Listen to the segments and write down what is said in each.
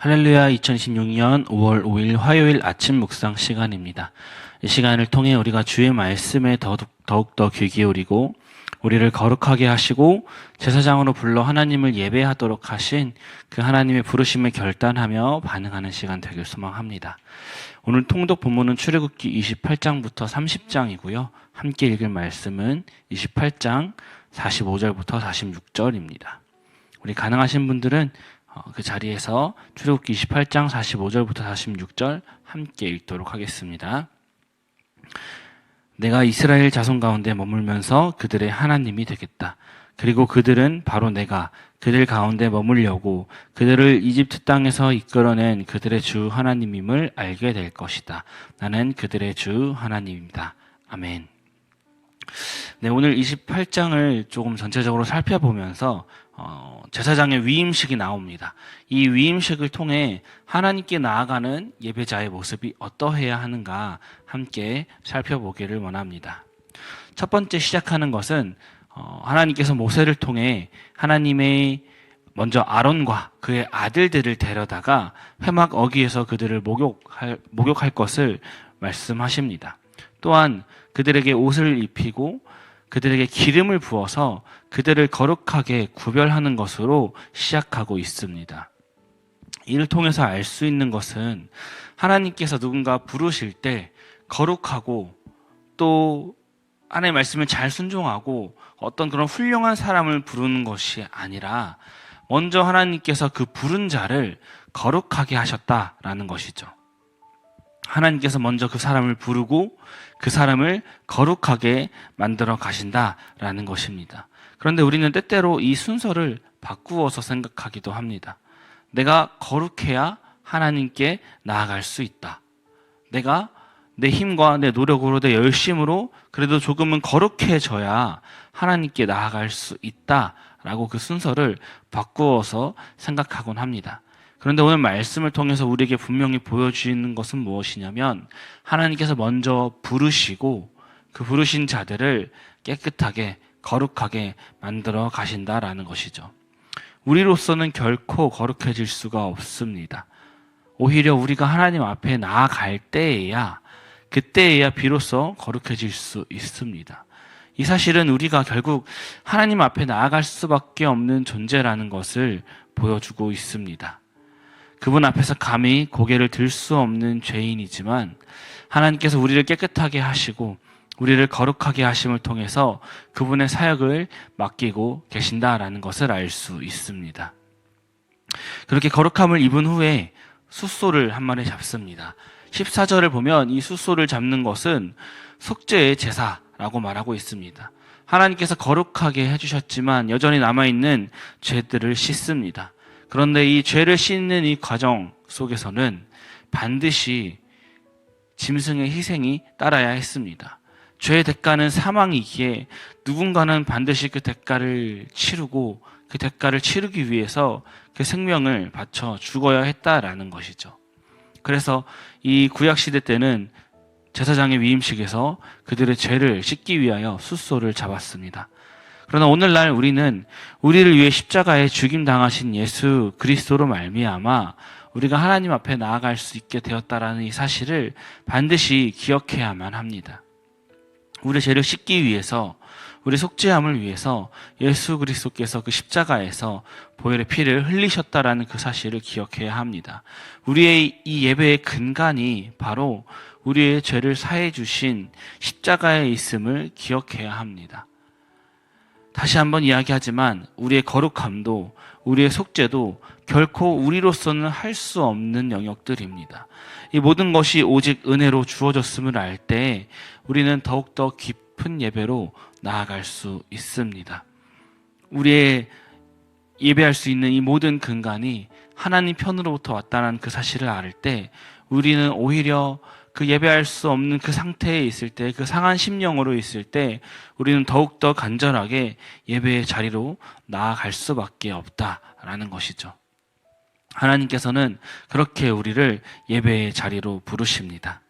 할렐루야. 2016년 5월 5일 화요일 아침 묵상 시간입니다. 이 시간을 통해 우리가 주의 말씀에 더욱더 귀 기울이고 우리를 거룩하게 하시고 제사장으로 불러 하나님을 예배하도록 하신 그 하나님의 부르심을 결단하며 반응하는 시간 되길 소망합니다. 오늘 통독 본문은 출애굽기 28장부터 30장이고요. 함께 읽을 말씀은 28장 45절부터 46절입니다. 우리 가능하신 분들은 그 자리에서 출애굽기 28장 45절부터 46절 함께 읽도록 하겠습니다. 내가 이스라엘 자손 가운데 머물면서 그들의 하나님이 되겠다. 그리고 그들은 바로 내가 그들 가운데 머물려고 그들을 이집트 땅에서 이끌어낸 그들의 주 하나님임을 알게 될 것이다. 나는 그들의 주 하나님입니다. 아멘. 네, 오늘 28장을 조금 전체적으로 살펴보면서 제사장의 위임식이 나옵니다. 이 위임식을 통해 하나님께 나아가는 예배자의 모습이 어떠해야 하는가 함께 살펴보기를 원합니다. 첫 번째 시작하는 것은 하나님께서 모세를 통해 하나님의 먼저 아론과 그의 아들들을 데려다가 회막 어귀에서 그들을 목욕할 것을 말씀하십니다. 또한 그들에게 옷을 입히고 그들에게 기름을 부어서 그들을 거룩하게 구별하는 것으로 시작하고 있습니다. 이를 통해서 알 수 있는 것은 하나님께서 누군가 부르실 때 거룩하고 또 하나님의 말씀을 잘 순종하고 어떤 그런 훌륭한 사람을 부르는 것이 아니라 먼저 하나님께서 그 부른 자를 거룩하게 하셨다라는 것이죠. 하나님께서 먼저 그 사람을 부르고 그 사람을 거룩하게 만들어 가신다라는 것입니다. 그런데 우리는 때때로 이 순서를 바꾸어서 생각하기도 합니다. 내가 거룩해야 하나님께 나아갈 수 있다. 내가 내 힘과 내 노력으로 내 열심으로 그래도 조금은 거룩해져야 하나님께 나아갈 수 있다라고 그 순서를 바꾸어서 생각하곤 합니다. 그런데 오늘 말씀을 통해서 우리에게 분명히 보여주시는 것은 무엇이냐면 하나님께서 먼저 부르시고 그 부르신 자들을 깨끗하게 거룩하게 만들어 가신다라는 것이죠. 우리로서는 결코 거룩해질 수가 없습니다. 오히려 우리가 하나님 앞에 나아갈 때에야 그때에야 비로소 거룩해질 수 있습니다. 이 사실은 우리가 결국 하나님 앞에 나아갈 수밖에 없는 존재라는 것을 보여주고 있습니다. 그분 앞에서 감히 고개를 들 수 없는 죄인이지만 하나님께서 우리를 깨끗하게 하시고 우리를 거룩하게 하심을 통해서 그분의 사역을 맡기고 계신다라는 것을 알 수 있습니다. 그렇게 거룩함을 입은 후에 숫소를 한 마리 잡습니다. 14절을 보면 이 숫소를 잡는 것은 속죄의 제사라고 말하고 있습니다. 하나님께서 거룩하게 해주셨지만 여전히 남아있는 죄들을 씻습니다. 그런데 이 죄를 씻는 이 과정 속에서는 반드시 짐승의 희생이 따라야 했습니다. 죄의 대가는 사망이기에 누군가는 반드시 그 대가를 치르고 그 대가를 치르기 위해서 그 생명을 바쳐 죽어야 했다라는 것이죠. 그래서 이 구약시대 때는 제사장의 위임식에서 그들의 죄를 씻기 위하여 숫소를 잡았습니다. 그러나 오늘날 우리는 우리를 위해 십자가에 죽임당하신 예수 그리스도로 말미암아 우리가 하나님 앞에 나아갈 수 있게 되었다라는 이 사실을 반드시 기억해야만 합니다. 우리의 죄를 씻기 위해서 우리 속죄함을 위해서 예수 그리스도께서 그 십자가에서 보혈의 피를 흘리셨다라는 그 사실을 기억해야 합니다. 우리의 이 예배의 근간이 바로 우리의 죄를 사해 주신 십자가에 있음을 기억해야 합니다. 다시 한번 이야기하지만 우리의 거룩함도 우리의 속죄도 결코 우리로서는 할 수 없는 영역들입니다. 이 모든 것이 오직 은혜로 주어졌음을 알 때 우리는 더욱더 깊은 예배로 나아갈 수 있습니다. 우리의 예배할 수 있는 이 모든 근간이 하나님 편으로부터 왔다는 그 사실을 알 때 우리는 오히려 그 예배할 수 없는 그 상태에 있을 때, 그 상한 심령으로 있을 때 우리는 더욱더 간절하게 예배의 자리로 나아갈 수밖에 없다라는 것이죠. 하나님께서는 그렇게 우리를 예배의 자리로 부르십니다.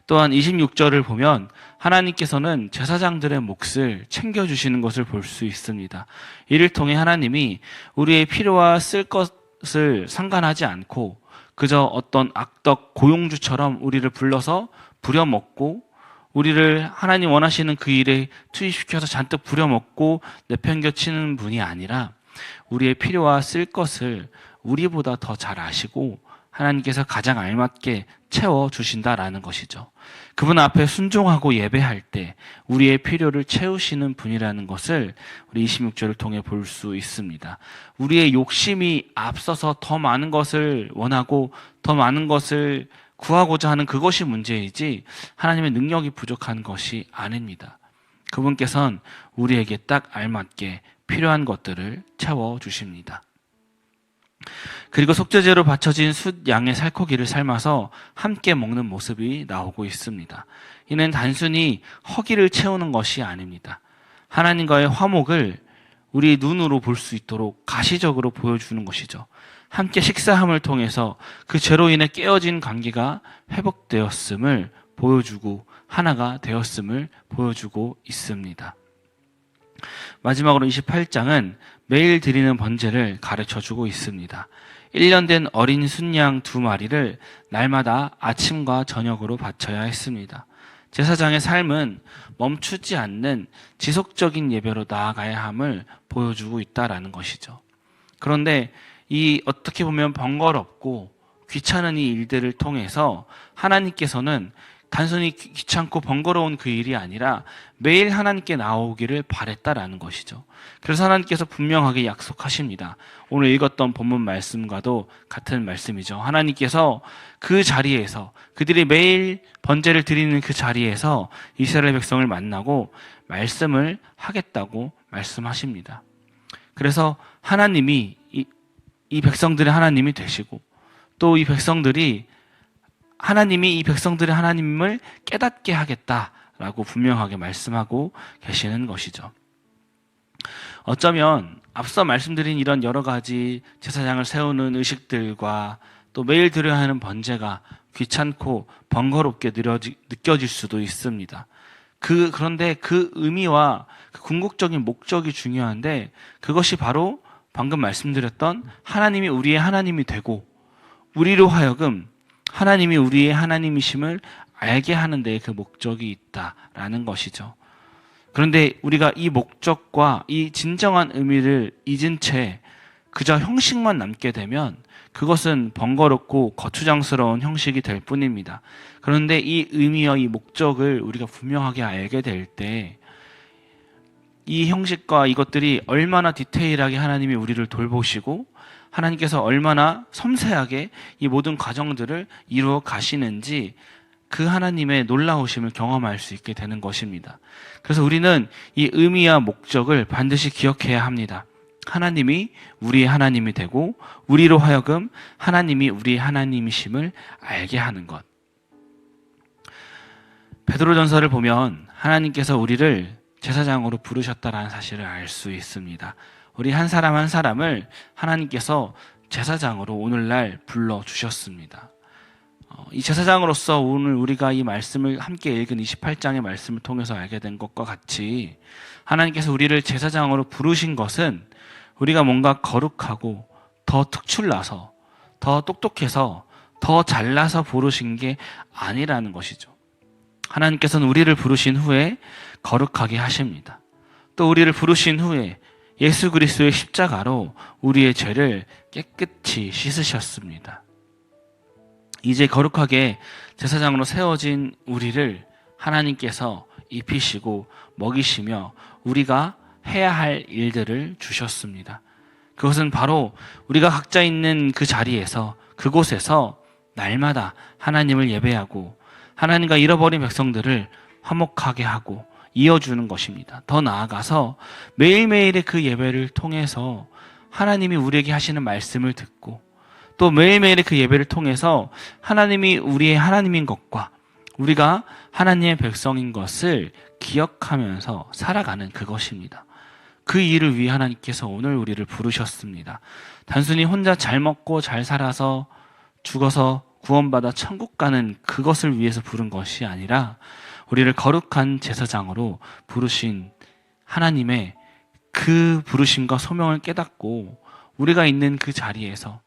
또한 26절을 보면 하나님께서는 제사장들의 몫을 챙겨주시는 것을 볼 수 있습니다. 이를 통해 하나님이 우리의 필요와 쓸 것을 상관하지 않고 그저 어떤 악덕 고용주처럼 우리를 불러서 부려먹고 우리를 하나님 원하시는 그 일에 투입시켜서 잔뜩 부려먹고 내팽겨치는 분이 아니라 우리의 필요와 쓸 것을 우리보다 더 잘 아시고 하나님께서 가장 알맞게 채워주신다라는 것이죠. 그분 앞에 순종하고 예배할 때 우리의 필요를 채우시는 분이라는 것을 우리 26절을 통해 볼 수 있습니다. 우리의 욕심이 앞서서 더 많은 것을 원하고 더 많은 것을 구하고자 하는 그것이 문제이지 하나님의 능력이 부족한 것이 아닙니다. 그분께서는 우리에게 딱 알맞게 필요한 것들을 채워주십니다. 그리고 속죄제로 바쳐진 숫 양의 살코기를 삶아서 함께 먹는 모습이 나오고 있습니다. 이는 단순히 허기를 채우는 것이 아닙니다. 하나님과의 화목을 우리 눈으로 볼 수 있도록 가시적으로 보여주는 것이죠. 함께 식사함을 통해서 그 죄로 인해 깨어진 관계가 회복되었음을 보여주고 하나가 되었음을 보여주고 있습니다. 마지막으로 28장은 매일 드리는 번제를 가르쳐주고 있습니다. 1년 된 어린 순양 2마리를 날마다 아침과 저녁으로 바쳐야 했습니다. 제사장의 삶은 멈추지 않는 지속적인 예배로 나아가야 함을 보여주고 있다라는 것이죠. 그런데 이 어떻게 보면 번거롭고 귀찮은 이 일들을 통해서 하나님께서는 단순히 귀찮고 번거로운 그 일이 아니라 매일 하나님께 나오기를 바랬다라는 것이죠. 그래서 하나님께서 분명하게 약속하십니다. 오늘 읽었던 본문 말씀과도 같은 말씀이죠. 하나님께서 그 자리에서 그들이 매일 번제를 드리는 그 자리에서 이스라엘 백성을 만나고 말씀을 하겠다고 말씀하십니다. 그래서 하나님이 이 백성들의 하나님이 되시고 또 이 백성들이 하나님이 이 백성들의 하나님을 깨닫게 하겠다라고 분명하게 말씀하고 계시는 것이죠. 어쩌면 앞서 말씀드린 이런 여러 가지 제사장을 세우는 의식들과 또 매일 드려야 하는 번제가 귀찮고 번거롭게 느껴질 수도 있습니다. 그런데 그 의미와 그 궁극적인 목적이 중요한데 그것이 바로 방금 말씀드렸던 하나님이 우리의 하나님이 되고 우리로 하여금 하나님이 우리의 하나님이심을 알게 하는 데에 그 목적이 있다라는 것이죠. 그런데 우리가 이 목적과 이 진정한 의미를 잊은 채 그저 형식만 남게 되면 그것은 번거롭고 거추장스러운 형식이 될 뿐입니다. 그런데 이 의미와 이 목적을 우리가 분명하게 알게 될 때 이 형식과 이것들이 얼마나 디테일하게 하나님이 우리를 돌보시고 하나님께서 얼마나 섬세하게 이 모든 과정들을 이루어 가시는지 그 하나님의 놀라우심을 경험할 수 있게 되는 것입니다. 그래서 우리는 이 의미와 목적을 반드시 기억해야 합니다. 하나님이 우리의 하나님이 되고 우리로 하여금 하나님이 우리의 하나님이심을 알게 하는 것. 베드로전서를 보면 하나님께서 우리를 제사장으로 부르셨다라는 사실을 알 수 있습니다. 우리 한 사람 한 사람을 하나님께서 제사장으로 오늘날 불러주셨습니다. 이 제사장으로서 오늘 우리가 이 말씀을 함께 읽은 28장의 말씀을 통해서 알게 된 것과 같이 하나님께서 우리를 제사장으로 부르신 것은 우리가 뭔가 거룩하고 더 특출나서 더 똑똑해서 더 잘나서 부르신 게 아니라는 것이죠. 하나님께서는 우리를 부르신 후에 거룩하게 하십니다. 또 우리를 부르신 후에 예수 그리스도의 십자가로 우리의 죄를 깨끗이 씻으셨습니다. 이제 거룩하게 제사장으로 세워진 우리를 하나님께서 입히시고 먹이시며 우리가 해야 할 일들을 주셨습니다. 그것은 바로 우리가 각자 있는 그 자리에서 그곳에서 날마다 하나님을 예배하고 하나님과 잃어버린 백성들을 화목하게 하고 이어주는 것입니다. 더 나아가서 매일매일의 그 예배를 통해서 하나님이 우리에게 하시는 말씀을 듣고 또 매일매일의 그 예배를 통해서 하나님이 우리의 하나님인 것과 우리가 하나님의 백성인 것을 기억하면서 살아가는 그것입니다. 그 일을 위해 하나님께서 오늘 우리를 부르셨습니다. 단순히 혼자 잘 먹고 잘 살아서 죽어서 구원받아 천국 가는 그것을 위해서 부른 것이 아니라 우리를 거룩한 제사장으로 부르신 하나님의 그 부르심과 소명을 깨닫고 우리가 있는 그 자리에서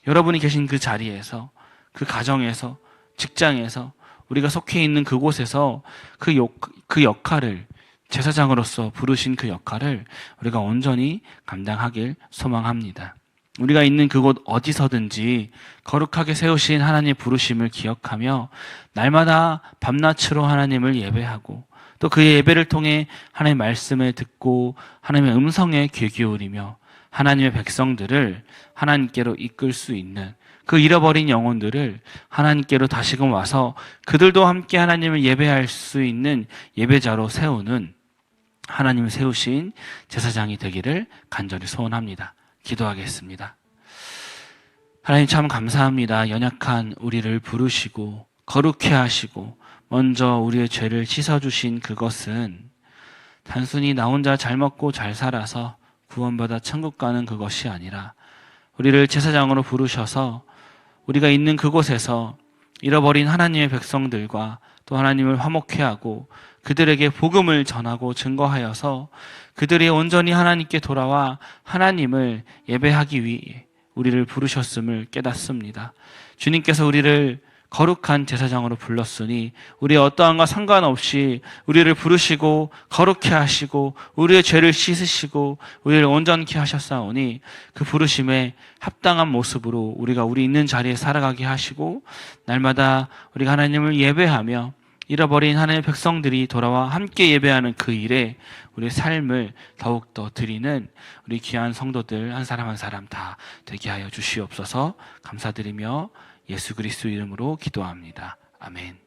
여러분이 계신 그 자리에서 그 가정에서, 직장에서, 우리가 속해 있는 그곳에서 그 역할을, 제사장으로서 부르신 그 역할을 우리가 온전히 감당하길 소망합니다. 우리가 있는 그곳 어디서든지 거룩하게 세우신 하나님의 부르심을 기억하며 날마다 밤낮으로 하나님을 예배하고 또 그의 예배를 통해 하나님의 말씀을 듣고 하나님의 음성에 귀 기울이며 하나님의 백성들을 하나님께로 이끌 수 있는, 그 잃어버린 영혼들을 하나님께로 다시금 와서 그들도 함께 하나님을 예배할 수 있는 예배자로 세우는, 하나님을 세우신 제사장이 되기를 간절히 소원합니다. 기도하겠습니다. 하나님 참 감사합니다. 연약한 우리를 부르시고 거룩해 하시고 먼저 우리의 죄를 씻어주신 그것은 단순히 나 혼자 잘 먹고 잘 살아서 구원받아 천국 가는 그것이 아니라 우리를 제사장으로 부르셔서 우리가 있는 그곳에서 잃어버린 하나님의 백성들과 또 하나님을 화목케 하고 그들에게 복음을 전하고 증거하여서 그들이 온전히 하나님께 돌아와 하나님을 예배하기 위해 우리를 부르셨음을 깨닫습니다. 주님께서 우리를 거룩한 제사장으로 불렀으니 우리의 어떠한과 상관없이 우리를 부르시고 거룩해 하시고 우리의 죄를 씻으시고 우리를 온전케 하셨사오니 그 부르심에 합당한 모습으로 우리가 우리 있는 자리에 살아가게 하시고 날마다 우리가 하나님을 예배하며 잃어버린 하나님의 백성들이 돌아와 함께 예배하는 그 일에 우리의 삶을 더욱더 드리는 우리 귀한 성도들 한 사람 한 사람 다 되게 하여 주시옵소서. 감사드리며 예수 그리스도 이름으로 기도합니다. 아멘.